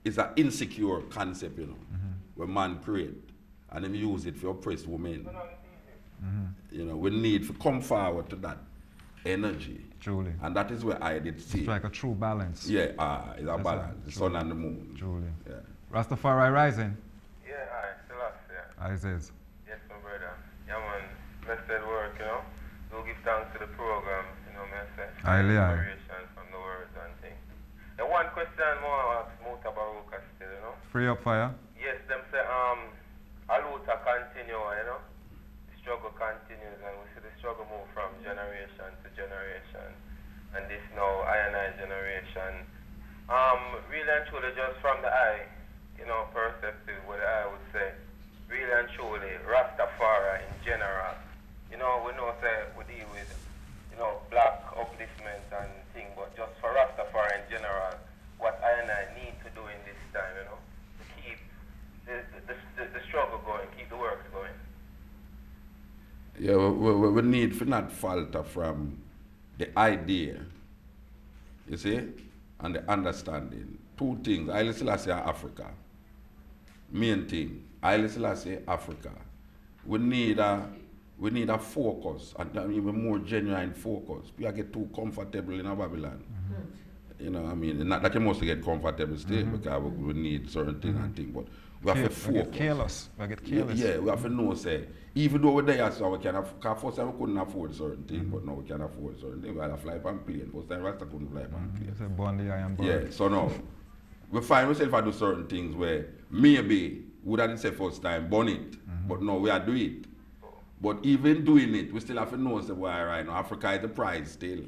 is an insecure concept, you know, where man create and them use it for oppressed women. You know, we need to come forward to that energy. Truly. And that is where I did see. It's like a true balance. Yeah, it's a balance. The sun and the moon. Truly. Yeah. Rastafari Rising. Yeah, I still have, yeah. I says. Yes, my brother. Yeah, man. Blessed work, you know. Do give thanks to the program, you know, man. Inspiration from the words and things. And one question more ask Mutabauka still, you know. Free up fire. Yes, them say, Aluta continue, you know. The struggle continues, and we see the struggle move from generation to generation. And this now, I and I generation. Really and truly, just from the eye, you know, perspective, what I would say, really and truly, Rastafari in general. You know, we know say we deal with, you know, black upliftment and thing, but just for Rastafari in general, what I and I need to do in this time, you know, to keep the struggle going, keep the work going. Yeah, we need to not falter from the idea, you see, and the understanding. Two things, Haile Selassie and Africa. Main thing, Haile Selassie, Africa. We need a focus, and even more genuine focus. We get too comfortable in Babylon. You know, I mean, not that you must get comfortable still, because we need certain things and things, but we have to focus. We get careless. We get careless. Yeah, we have to know, say, even though we're there, so we can afford, first time we couldn't afford certain things, but now we can afford certain things. We had to fly on plane. First time Rasta couldn't fly on plane. It's a bond the iron bar. Yeah, so now, we find ourselves to do certain things where maybe we didn't say first time, burn it, but now we are doing it. But even doing it, we still have to know, say, why right now, Africa is the prize still.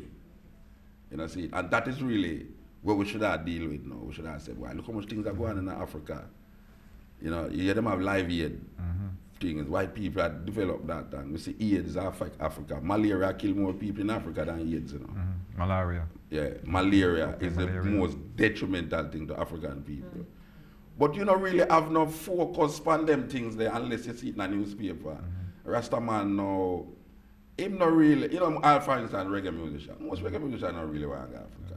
You know, see, and that is really what we should have deal with now. We should have said, well, look how much things are going on in Africa. You know, you hear them have live aid things. White people have developed that, and we see AIDS affect Africa. Malaria kill more people in Africa than AIDS, you know. Malaria. Yeah, malaria is the most detrimental thing to African people. But you don't really have no focus on them things there unless you see it in a newspaper. Rastaman now, him not really, you know, for instance, reggae musician. Most reggae musicians don't really want to go to Africa,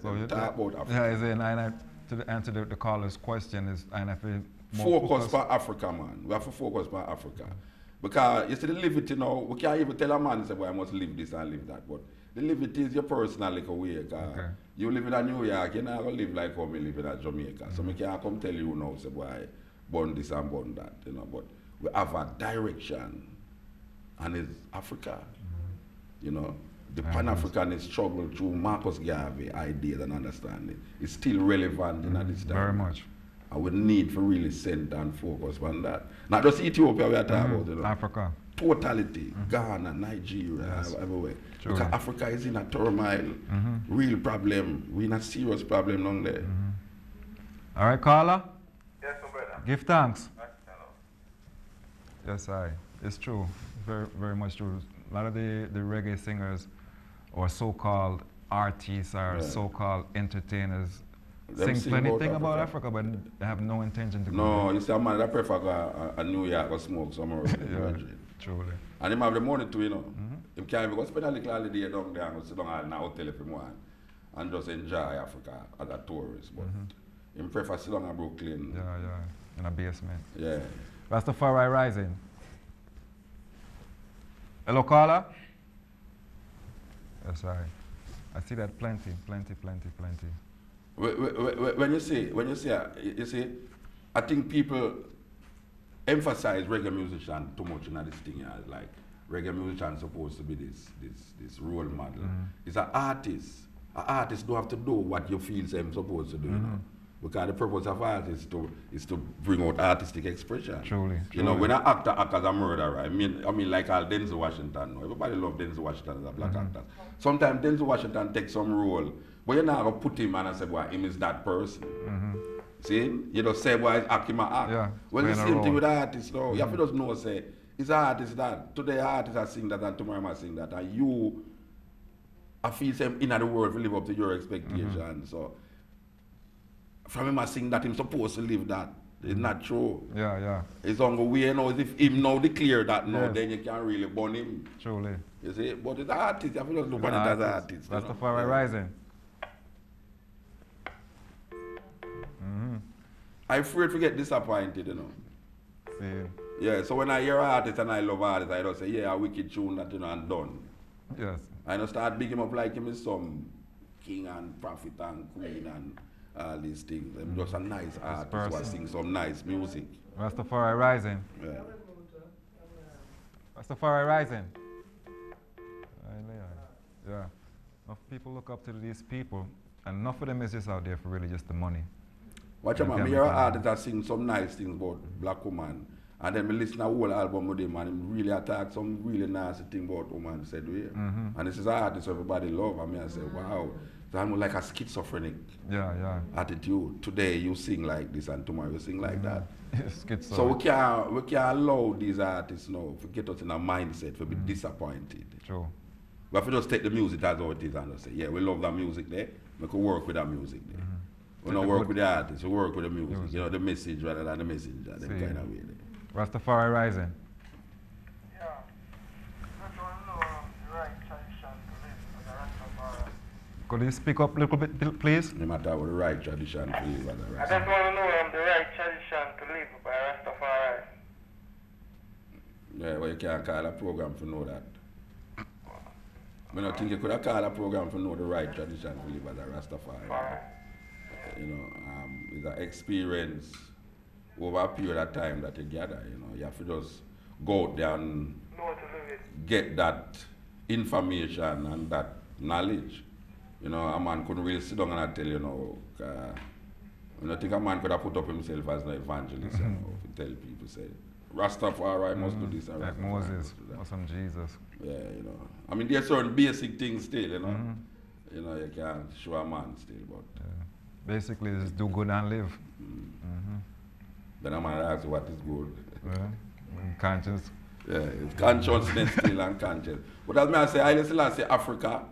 really. They talk about Africa. Yeah, is it, and to answer the caller's question is, and I feel focus for Africa, man. We have to focus for Africa. Because you see the liberty now, we can't even tell a man, say, well, I must live this and live that. But the liberty is your personal like a way. You live in New York, you're not going to live like how we live in Jamaica. So I can't come tell you now, say, boy, burn this and burn that. You know, but we have a direction, and it's Africa. You know, the Pan-Africanist struggle through Marcus Garvey ideas and understanding is still relevant in this time. Very much. And we need to really center and focus on that. Not just Ethiopia we are talking about, you know. Africa. Totality. Ghana, Nigeria, everywhere. Truly. Because Africa is in a turmoil, real problem. We're in a serious problem down there. All right, caller? Yes, my brother. Give thanks. Hello. Yes, it's true. Very, very much true. A lot of the reggae singers or so-called artists or so-called entertainers sing plenty thing about Africa, but they have no intention to go. No, you see, a man that prefer go a New York or smoke somewhere. Truly. And him have the money too, you know. Him can't even go spend a little holiday down there and go sit down in a hotel if he want and just enjoy Africa as a tourist. But him prefer sit down in Brooklyn. Yeah, in a basement. Yeah. Rastafari Rising. Hello, caller? Yes, I see that plenty. When you see, I think people emphasize reggae musician too much in this thing. Like reggae musician supposed to be this role model. It's an artist. An artist don't have to do what you feel I'm supposed to do. You know? Because the purpose of art is to bring out artistic expression. Truly. You know, when an actor acts as a murderer, I mean like Denzel Washington. Everybody loves Denzel Washington as a black actor. Sometimes Denzel Washington takes some role, but you're not going to put him and say, well, him is that person. See? You don't say, well, act him a act. Yeah, well, the same thing with artists, though. You have to just know, say, it's an artist that. Today, artists are sing that, and tomorrow I sing that. And you, I feel same in the world to live up to your expectations. So, from him, I sing that him supposed to live that. It's not true. Yeah. It's on the way, you know, if him now declare that now, then you can't really burn him. Truly. You see? But it's an artist. You have to just look at it as an artist. Rastafari Rising. I'm afraid to get disappointed, See. Yeah, so when I hear artists and I love artists, I don't say, yeah, a wicked tune that, and done. Yes. I don't start big him up like him is some king and prophet and queen and all these things. I'm just a nice artist who sing some nice music. Rastafari Rising. Yeah. Rastafari Rising. Yeah. Enough people look up to these people, and enough of them is just out there for really just the money. Watch out, man. Me hear an artist that sing some nice things about black woman, and then me listen to a whole album with him, and him really attack some really nasty thing about woman said here. And this is an artist everybody love, and me I say, wow. So I'm like a schizophrenic attitude. Today you sing like this, and tomorrow you sing like that. So we can't allow these artists now to get us in a mindset to be disappointed. True. We have to just take the music as how it is and just say, yeah, we love that music there. We can work with that music there. We don't work with the artists, we work with the music. You know, the message rather than the messenger, that kind of way there. Rastafari Rising. Yeah. I don't know the right tradition to live as a Rastafari. Could you speak up a little bit, please? No matter what the right tradition to live as a I just want to know the right tradition to live by Rastafari. Yeah, well, you can't call a program to know that. I don't think you could have called a program to know the right tradition to live as a Rastafari. You know, it's an experience over a period of time that you gather. You know, you have to just go out there and get that information and that knowledge. You know, a man couldn't really sit down and tell you, I don't think a man could have put up himself as an evangelist, to tell people, say, Rastafari must do this and like Rastafari Moses, must do that. or some Jesus. Yeah, you know. I mean, there's certain basic things still, you know. You know, you can't show a man still, but... Basically, just do good and live. Then a man asks what is good. Conscience. Yeah, it's consciousness still and conscience. But as I say, I still say Africa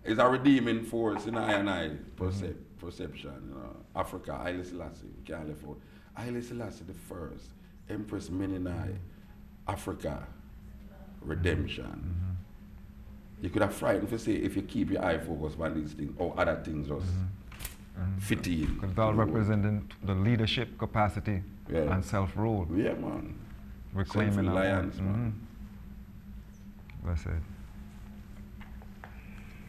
is a redeeming force in I and I perception. You know. Africa, Haile Selassie, we can't live out. Haile Selassie the first, Empress Meninai, Africa, redemption. You could have frightened to say if you keep your eye focused on these things, or other things just fit in. Because it's all representing the leadership capacity and self-rule. Yeah, man. Reclaiming self-reliance, man. That's it.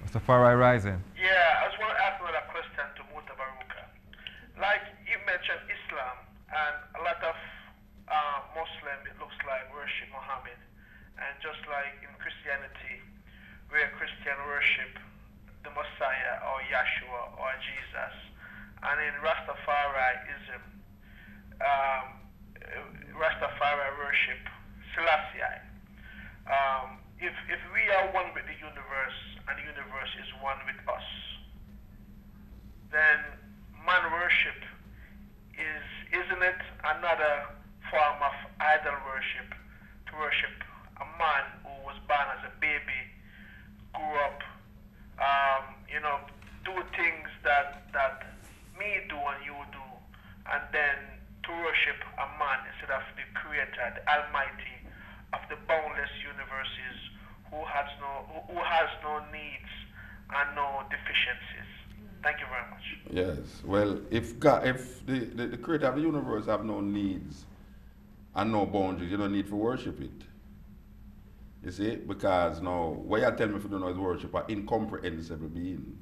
Rastafari Rising. Yeah, I just want to ask another question to Mutabauka. Like you mentioned Islam, and a lot of Muslim, it looks like, worship Muhammad. And just like in Christianity, where Christian worship the Messiah or Yeshua or Jesus, and in Rastafariism, Rastafari worship Selassie. If we are one with the universe and the universe is one with us, then man worship isn't it another form of idol worship, to worship a man who was born as a baby, grew up, do things that me do and you do, and then to worship a man instead of the creator, the almighty of the boundless universes, who has no needs and no deficiencies. Thank you very much. Yes. Well, if the creator of the universe have no needs and no boundaries, you don't need to worship it. You see? Because now, what you tell me if you don't know is worship an incomprehensible being.